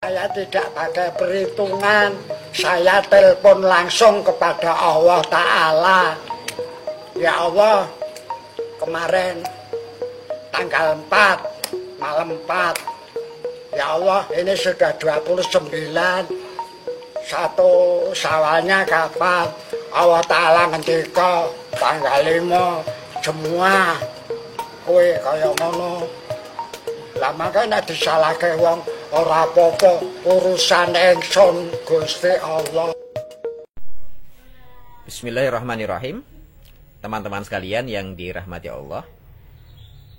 Saya tidak pakai perhitungan, saya telepon langsung kepada Allah Ta'ala. Ya Allah, kemarin tanggal 4, malam 4. Ya Allah, ini sudah 29. Satu Syawalnya kapan? Allah Ta'ala ngendika tanggal 5 semua kowe kaya ngono. Lah makanya disalahke wong ora apa-apa, urusan ingsun Gusti Allah. Bismillahirrahmanirrahim. Teman-teman sekalian yang dirahmati Allah,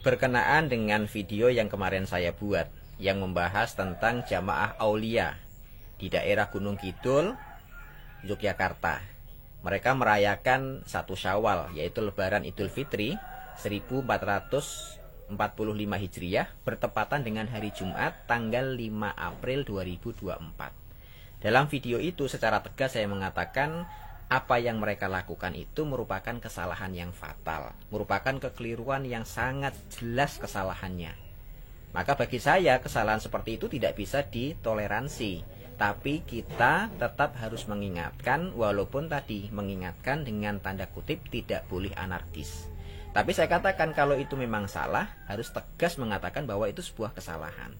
berkenaan dengan video yang kemarin saya buat yang membahas tentang jamaah aulia di daerah Gunung Kidul, Yogyakarta. Mereka merayakan 1 Syawal, yaitu Lebaran Idul Fitri 1445 Hijriah, bertepatan dengan hari Jumat tanggal 5 April 2024. Dalam video itu secara tegas saya mengatakan apa yang mereka lakukan itu merupakan kesalahan yang fatal, merupakan kekeliruan yang sangat jelas kesalahannya. Maka bagi saya kesalahan seperti itu tidak bisa ditoleransi. Tapi kita tetap harus mengingatkan, walaupun tadi mengingatkan dengan tanda kutip tidak boleh anarkis. Tapi saya katakan kalau itu memang salah, harus tegas mengatakan bahwa itu sebuah kesalahan.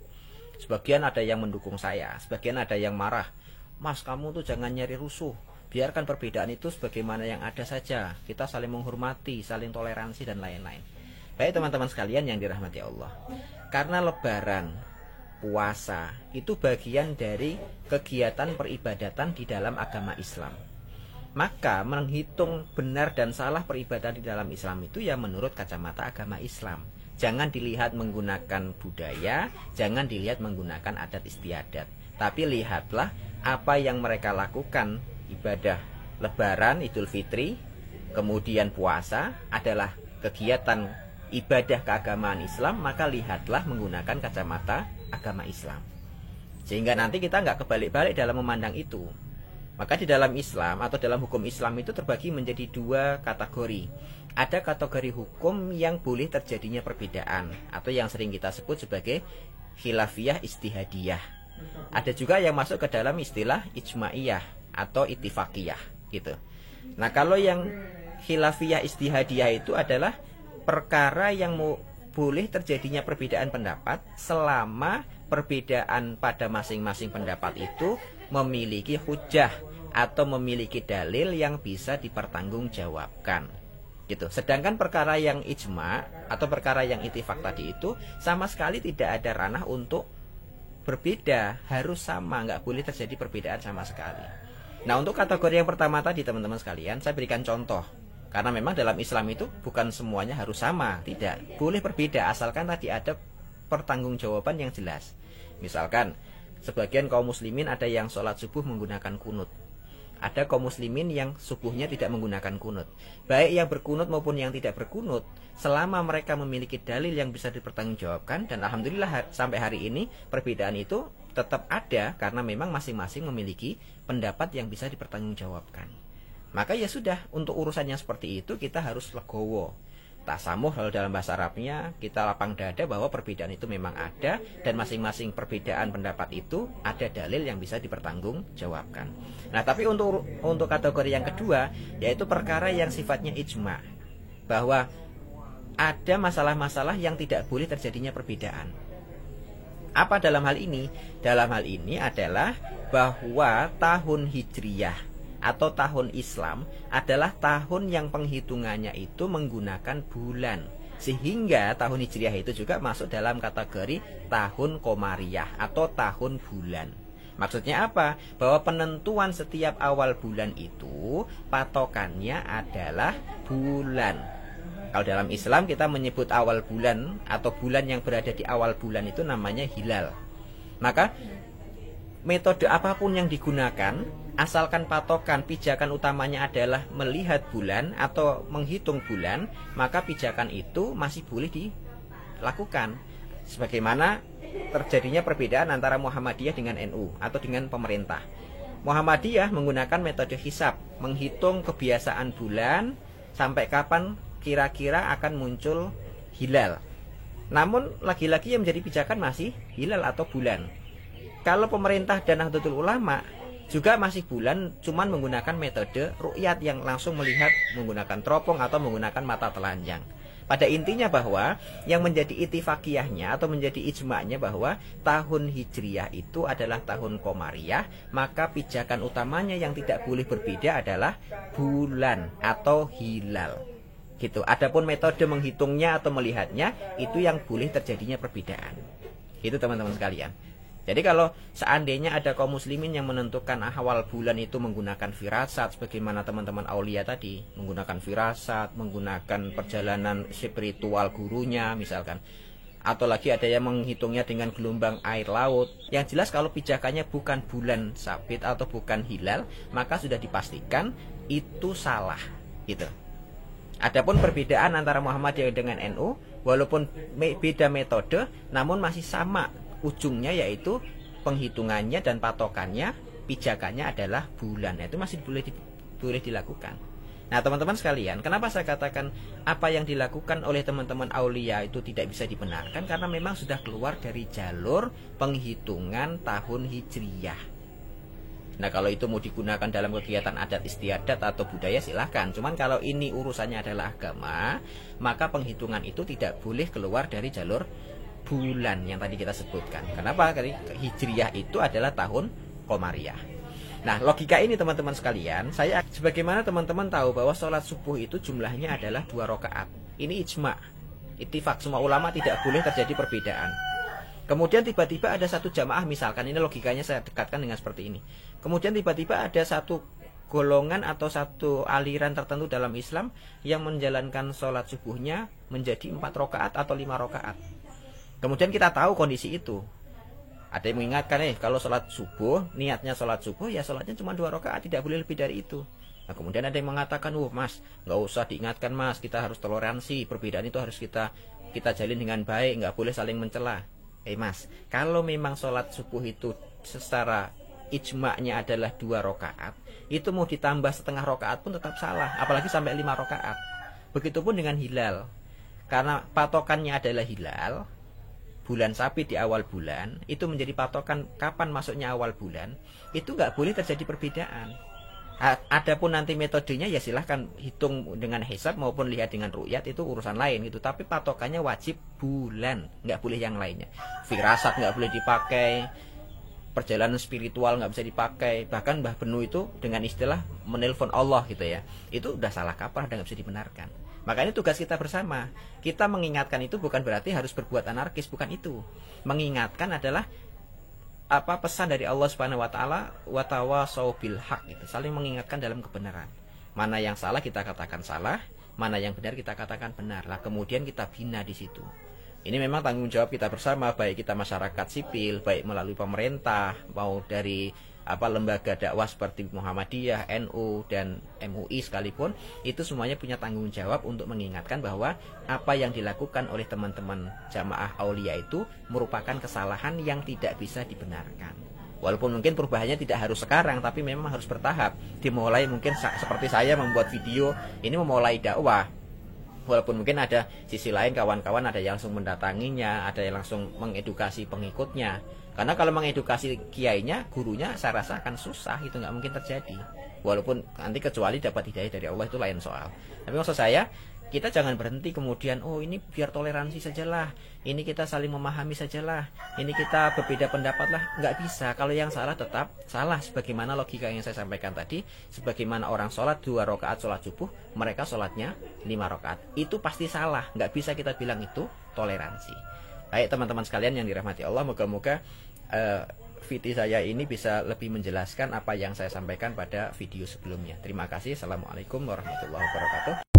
Sebagian ada yang mendukung saya, sebagian ada yang marah. Mas, kamu tuh jangan nyari rusuh, biarkan perbedaan itu sebagaimana yang ada saja. Kita saling menghormati, saling toleransi dan lain-lain. Baik teman-teman sekalian yang dirahmati Allah, karena Lebaran, puasa itu bagian dari kegiatan peribadatan di dalam agama Islam. Maka menghitung benar dan salah peribadatan di dalam Islam itu ya menurut kacamata agama Islam. Jangan dilihat menggunakan budaya, jangan dilihat menggunakan adat istiadat, tapi lihatlah apa yang mereka lakukan. Ibadah Lebaran, Idul Fitri, kemudian puasa adalah kegiatan ibadah keagamaan Islam, maka lihatlah menggunakan kacamata agama Islam. Sehingga nanti kita nggak kebalik-balik dalam memandang itu. Maka di dalam Islam atau dalam hukum Islam itu terbagi menjadi 2 kategori. Ada kategori hukum yang boleh terjadinya perbedaan atau yang sering kita sebut sebagai khilafiyah istihadiyah. Ada juga yang masuk ke dalam istilah ijma'iyah atau ittifaqiyah gitu. Nah, kalau yang khilafiyah istihadiyah itu adalah perkara yang boleh terjadinya perbedaan pendapat selama perbedaan pada masing-masing pendapat itu memiliki hujah atau memiliki dalil yang bisa dipertanggungjawabkan gitu. Sedangkan perkara yang ijma atau perkara yang ittifaq tadi itu sama sekali tidak ada ranah untuk berbeda, harus sama, nggak boleh terjadi perbedaan sama sekali. Nah, untuk kategori yang pertama tadi teman-teman sekalian, saya berikan contoh. Karena memang dalam Islam itu bukan semuanya harus sama, tidak. Boleh berbeda asalkan tadi ada pertanggungjawaban yang jelas. Misalkan sebagian kaum muslimin ada yang sholat subuh menggunakan kunut. Ada kaum muslimin yang subuhnya tidak menggunakan kunut. Baik yang berkunut maupun yang tidak berkunut, selama mereka memiliki dalil yang bisa dipertanggungjawabkan, dan alhamdulillah sampai hari ini perbedaan itu tetap ada karena memang masing-masing memiliki pendapat yang bisa dipertanggungjawabkan. Maka ya sudah, untuk urusan yang seperti itu kita harus legowo, tasamuh, kalau dalam bahasa Arabnya kita lapang dada bahwa perbedaan itu memang ada, dan masing-masing perbedaan pendapat itu ada dalil yang bisa dipertanggungjawabkan. Nah, tapi untuk kategori yang kedua, yaitu perkara yang sifatnya ijma, bahwa ada masalah-masalah yang tidak boleh terjadinya perbedaan. Apa dalam hal ini? Dalam hal ini adalah bahwa tahun Hijriyah atau tahun Islam adalah tahun yang penghitungannya itu menggunakan bulan, sehingga tahun Hijriah itu juga masuk dalam kategori tahun Qomariyah atau tahun bulan. Maksudnya apa? Bahwa penentuan setiap awal bulan itu patokannya adalah bulan. Kalau dalam Islam kita menyebut awal bulan atau bulan yang berada di awal bulan itu namanya hilal. Maka metode apapun yang digunakan, asalkan patokan pijakan utamanya adalah melihat bulan atau menghitung bulan, maka pijakan itu masih boleh dilakukan. Sebagaimana terjadinya perbedaan antara Muhammadiyah dengan NU atau dengan pemerintah. Muhammadiyah menggunakan metode hisab, menghitung kebiasaan bulan sampai kapan kira-kira akan muncul hilal. Namun lagi-lagi yang menjadi pijakan masih hilal atau bulan. kalau pemerintah dan Nahdlatul Ulama juga masih bulan, cuman menggunakan metode ru'yat yang langsung melihat menggunakan teropong atau menggunakan mata telanjang. Pada intinya bahwa yang menjadi itifakiyahnya atau menjadi ijma'nya bahwa tahun Hijriyah itu adalah tahun Qamariyah, maka pijakan utamanya yang tidak boleh berbeda adalah bulan atau hilal. Gitu. Adapun metode menghitungnya atau melihatnya itu yang boleh terjadinya perbedaan. Itu teman-teman sekalian. Jadi kalau seandainya ada kaum muslimin yang menentukan awal bulan itu menggunakan firasat, sebagaimana teman-teman aulia tadi, menggunakan firasat, menggunakan perjalanan spiritual gurunya misalkan, atau lagi ada yang menghitungnya dengan gelombang air laut, yang jelas kalau pijakannya bukan bulan sabit atau bukan hilal, maka sudah dipastikan itu salah gitu. Adapun perbedaan antara Muhammadiyah dengan NU, walaupun beda metode, namun masih sama ujungnya, yaitu penghitungannya dan patokannya, pijakannya adalah bulan. Itu masih boleh dilakukan. Nah teman-teman sekalian, kenapa saya katakan apa yang dilakukan oleh teman-teman aulia itu tidak bisa dibenarkan? Karena memang sudah keluar dari jalur penghitungan tahun Hijriyah. Nah kalau itu mau digunakan dalam kegiatan adat istiadat atau budaya silahkan. Cuman kalau ini urusannya adalah agama, maka penghitungan itu tidak boleh keluar dari jalur bulan yang tadi kita sebutkan. Kenapa? Karena Hijriyah itu adalah tahun Qamariyah. Nah logika ini teman-teman sekalian, saya sebagaimana teman-teman tahu bahwa sholat subuh itu jumlahnya adalah 2 rakaat. Ini ijma', ittifaq semua ulama, tidak boleh terjadi perbedaan. Kemudian tiba-tiba ada satu jamaah, misalkan ini logikanya saya dekatkan dengan seperti ini. Kemudian tiba-tiba ada satu golongan atau satu aliran tertentu dalam Islam yang menjalankan sholat subuhnya menjadi 4 rakaat atau 5 rakaat. Kemudian kita tahu kondisi itu. Ada yang mengingatkan kalau sholat subuh, niatnya sholat subuh, ya sholatnya cuma 2 rakaat, tidak boleh lebih dari itu. Nah kemudian ada yang mengatakan, mas, nggak usah diingatkan mas, kita harus toleransi, perbedaan itu harus kita jalin dengan baik, nggak boleh saling mencela. Mas, kalau memang sholat subuh itu secara ijma'nya adalah 2 rakaat, itu mau ditambah setengah rakaat pun tetap salah, apalagi sampai 5 rakaat. Begitupun dengan hilal, karena patokannya adalah hilal, bulan sabit di awal bulan, itu menjadi patokan kapan masuknya awal bulan, itu nggak boleh terjadi perbedaan. Adapun nanti metodenya ya silahkan hitung dengan hisab maupun lihat dengan ru'yat, itu urusan lain gitu. Tapi patokannya wajib bulan, nggak boleh yang lainnya. Firasat nggak boleh dipakai, perjalanan spiritual nggak bisa dipakai. Bahkan Mbah Benu itu dengan istilah menelpon Allah gitu ya, itu udah salah kaprah dan nggak bisa dibenarkan. Makanya tugas kita bersama, kita mengingatkan itu bukan berarti harus berbuat anarkis, bukan itu. Mengingatkan adalah pesan dari Allah Subhanahu wa taala, wa tawasau bil haq, itu saling mengingatkan dalam kebenaran. Mana yang salah kita katakan salah, mana yang benar kita katakan benar. Lah kemudian kita bina di situ. Ini memang tanggung jawab kita bersama, baik kita masyarakat sipil, baik melalui pemerintah, mau dari lembaga dakwah seperti Muhammadiyah, NU dan MUI sekalipun, itu semuanya punya tanggung jawab untuk mengingatkan bahwa apa yang dilakukan oleh teman-teman jamaah aulia itu merupakan kesalahan yang tidak bisa dibenarkan. Walaupun mungkin perubahannya tidak harus sekarang, tapi memang harus bertahap. Dimulai mungkin seperti saya membuat video ini, memulai dakwah. Walaupun mungkin ada sisi lain kawan-kawan ada yang langsung mendatanginya, ada yang langsung mengedukasi pengikutnya. Karena kalau mengedukasi kiainya, gurunya, saya rasa akan susah, itu nggak mungkin terjadi. Walaupun nanti kecuali dapat hidayah dari Allah, itu lain soal. Tapi maksud saya, kita jangan berhenti kemudian, ini biar toleransi sajalah, ini kita saling memahami sajalah, ini kita berbeda pendapat lah. Nggak bisa, kalau yang salah tetap salah. Sebagaimana logika yang saya sampaikan tadi, sebagaimana orang sholat 2 rakaat sholat subuh, mereka sholatnya 5 rakaat. Itu pasti salah, nggak bisa kita bilang itu toleransi. Baik teman-teman sekalian yang dirahmati Allah, moga-moga video saya ini bisa lebih menjelaskan apa yang saya sampaikan pada video sebelumnya. Terima kasih. Assalamualaikum warahmatullahi wabarakatuh.